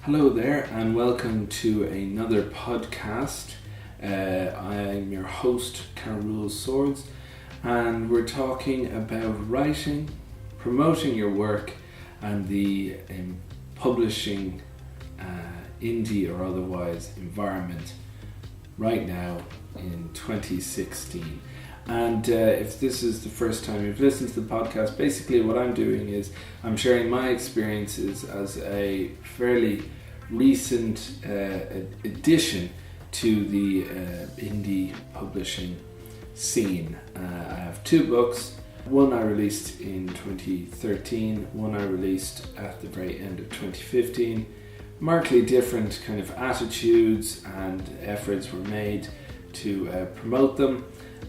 Hello there, and welcome to another podcast. I'm your host, Carol Swords, and we're talking about writing, promoting your work, and the publishing indie or otherwise environment right now in 2016. And if this is the first time you've listened to the podcast, basically what I'm doing is I'm sharing my experiences as a fairly recent addition to the indie publishing scene. I have two books. One I released in 2013, one I released at the very end of 2015. Markedly different kind of attitudes and efforts were made to promote them.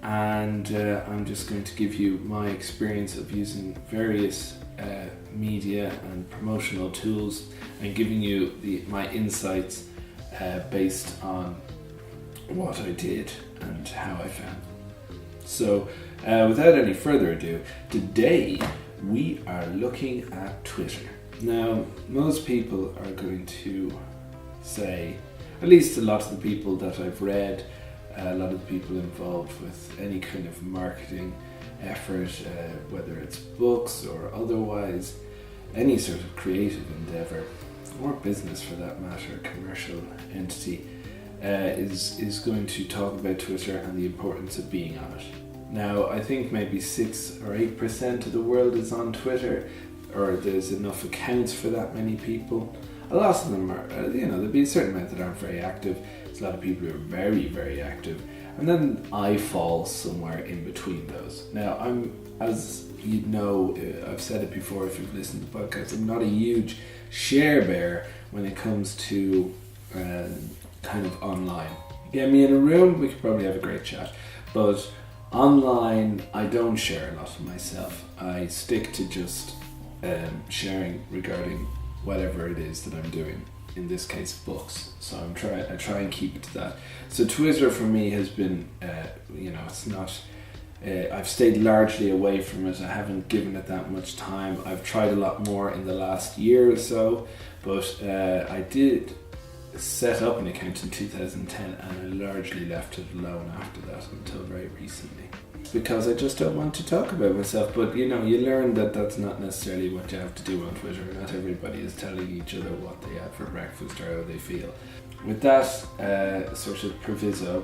And I'm just going to give you my experience of using various media and promotional tools and giving you my insights based on what I did and how I found them. So without any further ado, today we are looking at Twitter. Now, most people are going to say, at least a lot of the people that I've read, a lot of the people involved with any kind of marketing effort, whether it's books or otherwise, any sort of creative endeavor, or business for that matter, commercial entity, is going to talk about Twitter and the importance of being on it. Now, I think maybe 6 or 8% of the world is on Twitter, or there's enough accounts for that many people. A lot of them are, there'll be a certain amount that aren't very active. There's a lot of people who are very, very active. And then I fall somewhere in between those. Now, as you know, I've said it before if you've listened to the podcast, I'm not a huge share bear when it comes to kind of online. Get me in a room, we could probably have a great chat. But online, I don't share a lot of myself. I stick to just sharing regarding whatever it is that I'm doing, in this case books. So I try and keep it to that. So Twitter for me has been, it's not, I've stayed largely away from it. I haven't given it that much time. I've tried a lot more in the last year or so, but I did set up an account in 2010 and I largely left it alone after that until very recently. Because I just don't want to talk about myself, but you learn that that's not necessarily what you have to do on Twitter. Not everybody is telling each other what they had for breakfast or how they feel. With that sort of proviso,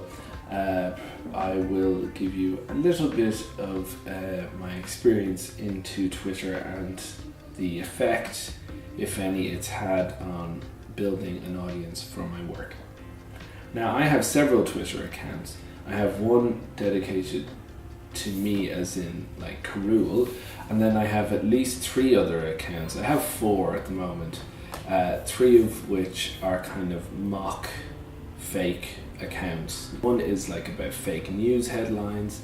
I will give you a little bit of my experience into Twitter and the effect, if any, it's had on building an audience for my work. Now, I have several Twitter accounts. I have one dedicated to me as in like Carol, and then I have at least 3 other accounts. I have 4 at the moment, 3 of which are kind of mock fake accounts. One is like about fake news headlines,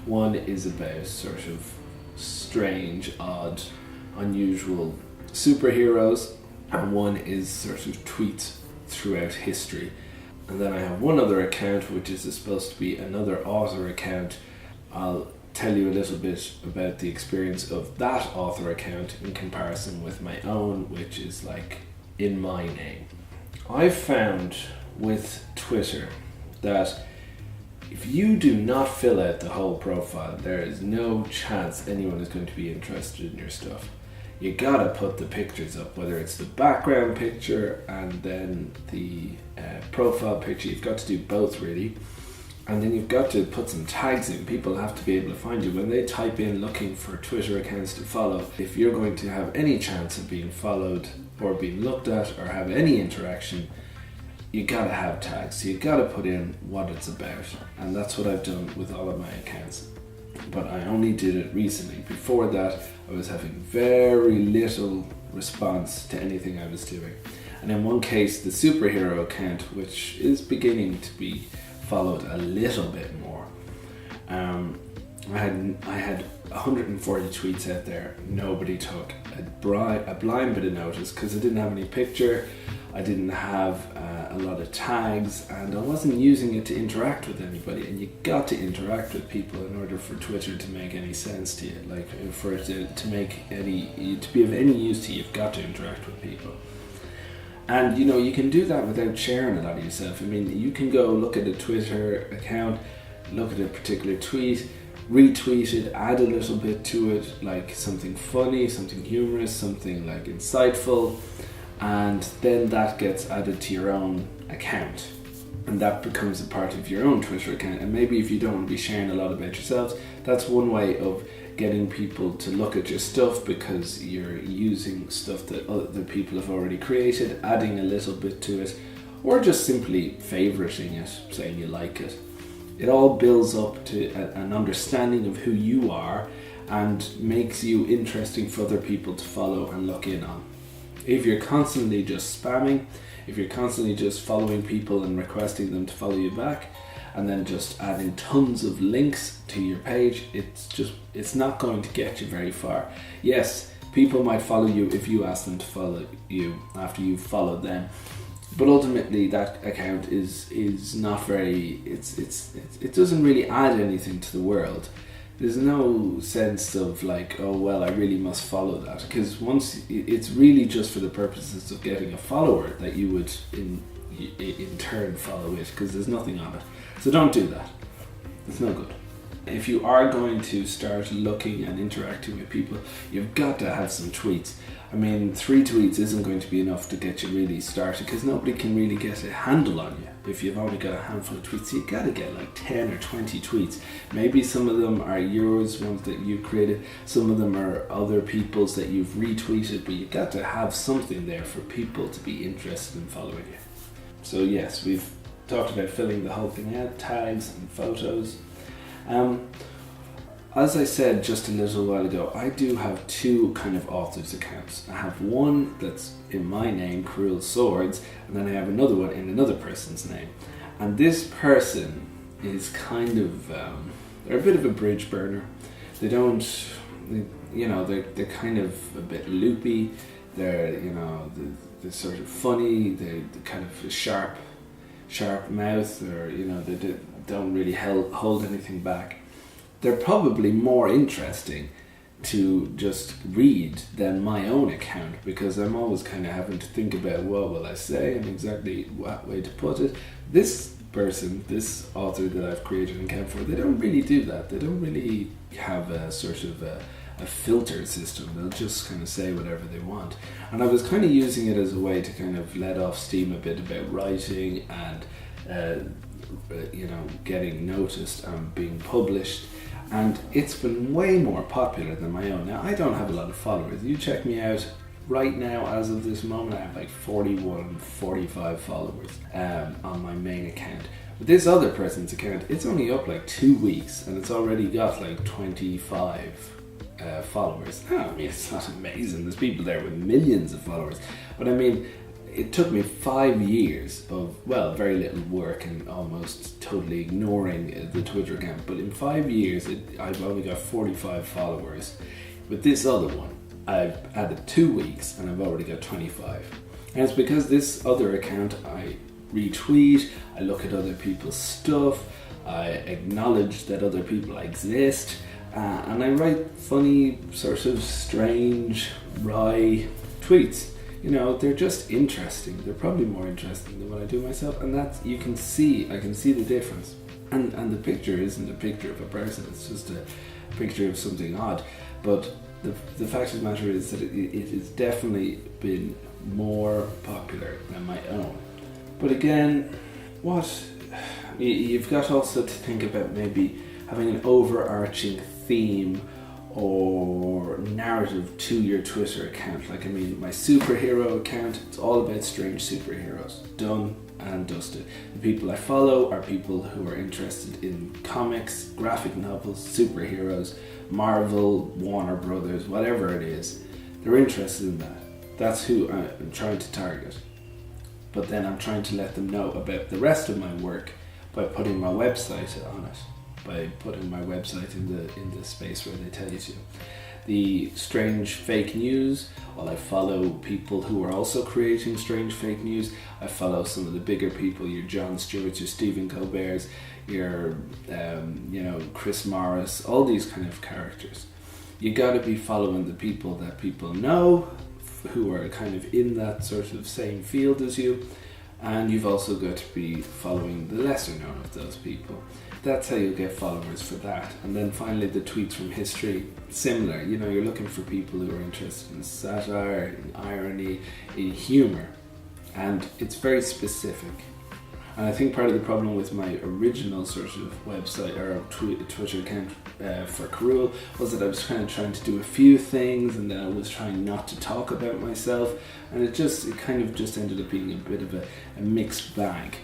one is about sort of strange, odd, unusual superheroes, and one is sort of tweets throughout history. And then I have one other account which is supposed to be another author account. I'll tell you a little bit about the experience of that author account in comparison with my own, which is like in my name. I've found with Twitter that if you do not fill out the whole profile, there is no chance anyone is going to be interested in your stuff. You gotta put the pictures up, whether it's the background picture and then the profile picture. You've got to do both really. And then you've got to put some tags in. People have to be able to find you when they type in looking for Twitter accounts to follow. If you're going to have any chance of being followed or being looked at or have any interaction, you gotta have tags. So you gotta put in what it's about, and that's what I've done with all of my accounts. But I only did it recently. Before that, I was having very little response to anything I was doing. And in one case, the superhero account, which is beginning to be followed a little bit more. I had 140 tweets out there. Nobody took a blind bit of notice because I didn't have any picture. I didn't have a lot of tags, and I wasn't using it to interact with anybody. And you got to interact with people in order for Twitter to make any sense to you. Like for it to be of any use to you, you've got to interact with people. And you can do that without sharing a lot of yourself. I mean, you can go look at a Twitter account, look at a particular tweet, retweet it, add a little bit to it, like something funny, something humorous, something like insightful, and then that gets added to your own account. And that becomes a part of your own Twitter account. And maybe if you don't want to be sharing a lot about yourselves, that's one way of getting people to look at your stuff, because you're using stuff that other people have already created, adding a little bit to it, or just simply favoriting it, saying you like it. It all builds up to an understanding of who you are and makes you interesting for other people to follow and look in on. If you're constantly just spamming, if you're constantly just following people and requesting them to follow you back, and then just adding tons of links to your page, it's not going to get you very far. Yes, people might follow you if you ask them to follow you after you've followed them, but ultimately that account is not very, it doesn't really add anything to the world. There's no sense of like, oh well, I really must follow that, because once it's really just for the purposes of getting a follower that you would in turn follow it, because there's nothing on it. So don't do that. It's no good. If you are going to start looking and interacting with people, you've got to have some tweets. I mean, 3 tweets isn't going to be enough to get you really started, because nobody can really get a handle on you if you've only got a handful of tweets. So you've got to get like 10 or 20 tweets. Maybe some of them are yours, ones that you've created. Some of them are other people's that you've retweeted, but you've got to have something there for people to be interested in following you. So yes, we've talked about filling the whole thing out, tags and photos. As I said just a little while ago, I do have 2 kind of authors accounts. I have one that's in my name, Cruel Swords, and then I have another one in another person's name. And this person is kind of, they're a bit of a bridge burner. They're kind of a bit loopy. They're sort of funny. They're kind of a sharp mouth, or they don't really hold anything back. They're probably more interesting to just read than my own account, because I'm always kind of having to think about what will I say and exactly what way to put it. This person, this author that I've created an account for, they don't really do that. They don't really have a sort of a filter system. They'll just kind of say whatever they want. And I was kind of using it as a way to kind of let off steam a bit about writing and getting noticed and being published. And it's been way more popular than my own. Now, I don't have a lot of followers. You check me out right now, as of this moment, I have like 45 followers on my main account. But this other person's account, it's only up like 2 weeks and it's already got like 25 followers. Now, I mean, it's not amazing. There's people there with millions of followers. But I mean, it took me 5 years of, well, very little work and almost totally ignoring the Twitter account. But in 5 years, I've only got 45 followers. With this other one, I've added 2 weeks and I've already got 25. And it's because this other account, I retweet, I look at other people's stuff, I acknowledge that other people exist, and I write funny, sort of strange, wry tweets. They're just interesting. They're probably more interesting than what I do myself, and that's, I can see the difference. And the picture isn't a picture of a person, it's just a picture of something odd. But the fact of the matter is that it has definitely been more popular than my own. But again, you've got also to think about maybe having an overarching theme or narrative to your Twitter account. Like, I mean, my superhero account, it's all about strange superheroes. Done and dusted. The people I follow are people who are interested in comics, graphic novels, superheroes, Marvel, Warner Brothers, whatever it is. They're interested in that. That's who I'm trying to target. But then I'm trying to let them know about the rest of my work by putting my website on it. By putting my website in the space where they tell you to. The strange fake news, well, I follow people who are also creating strange fake news. I follow some of the bigger people, your Jon Stewarts, your Stephen Colberts, your Chris Morris, all these kind of characters. You got to be following the people that people know, who are kind of in that sort of same field as you, and you've also got to be following the lesser known of those people. That's how you'll get followers for that. And then finally the tweets from history, similar. You know, you're looking for people who are interested in satire, in irony, in humour, and it's very specific. And I think part of the problem with my original sort of website or Twitter account for Carrul was that I was kind of trying to do a few things, and then I was trying not to talk about myself, and it kind of just ended up being a bit of a mixed bag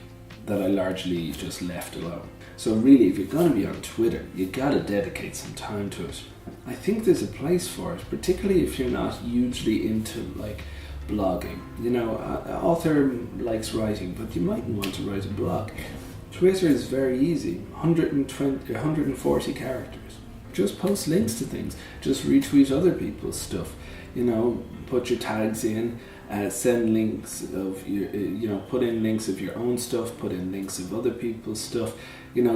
that I largely just left alone. So really, if you're going to be on Twitter, you got to dedicate some time to it. I think there's a place for it, particularly if you're not hugely into like blogging. You know, an author likes writing, but you mightn't want to write a blog. Twitter is very easy, 140 characters. Just post links to things, just retweet other people's stuff, you know, put your tags in, send links of your, put in links of your own stuff, put in links of other people's stuff,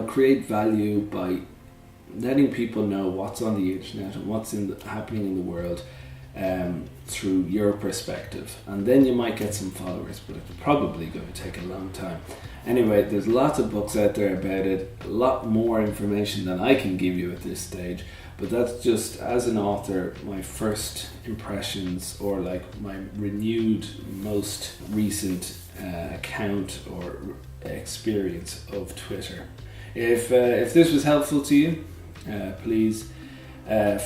create value by letting people know what's on the internet and what's happening in the world through your perspective, and then you might get some followers, but it's probably going to take a long time. Anyway, there's lots of books out there about it, a lot more information than I can give you at this stage, but that's just, as an author, my first impressions, or like my renewed, most recent account or experience of Twitter. If this was helpful to you, please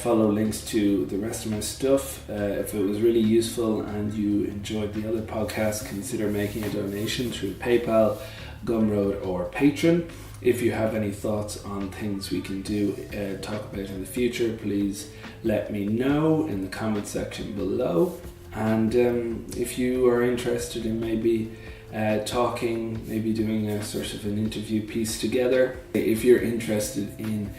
follow links to the rest of my stuff. If it was really useful and you enjoyed the other podcasts, consider making a donation through PayPal, Gumroad or Patreon. If you have any thoughts on things we can do, talk about in the future, please let me know in the comment section below. And if you are interested in maybe maybe doing a sort of an interview piece together, if you're interested in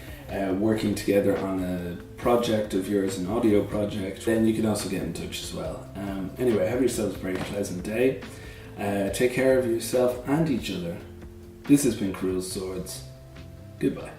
working together on a project of yours, an audio project, then you can also get in touch as well. Anyway, have yourselves a very pleasant day. Take care of yourself and each other. This has been Carrul Swords. Goodbye.